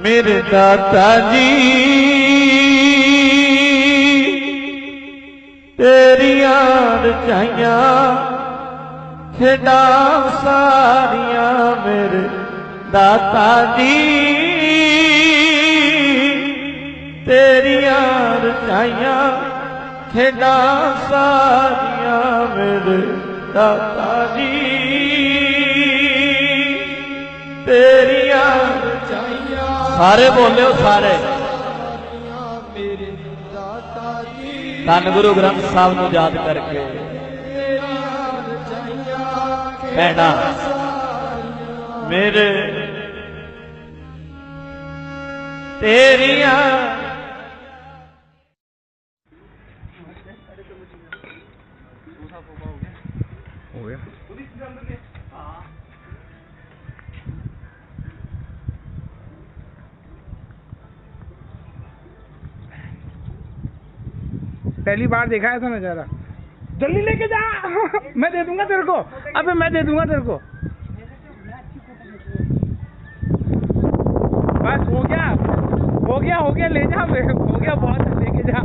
मेरे दाता जी तेरिया रचाइया खेड़ा सारिया मेरे दाता जी तेरिया रचाइया खेड़ा सारिया मेरे दाता जी तेरिया रचाइया। सारे बोले सारे धन गुरु ग्रंथ साहब को याद करके कहना मेरे तेरिया हो गया। पहली बार देखा ऐसा नजारा। जल्दी लेके जा मैं दे दूंगा तेरे को। अबे मैं दे दूंगा तेरे को। बस हो गया ले जा। हो गया बहुत, लेके जा।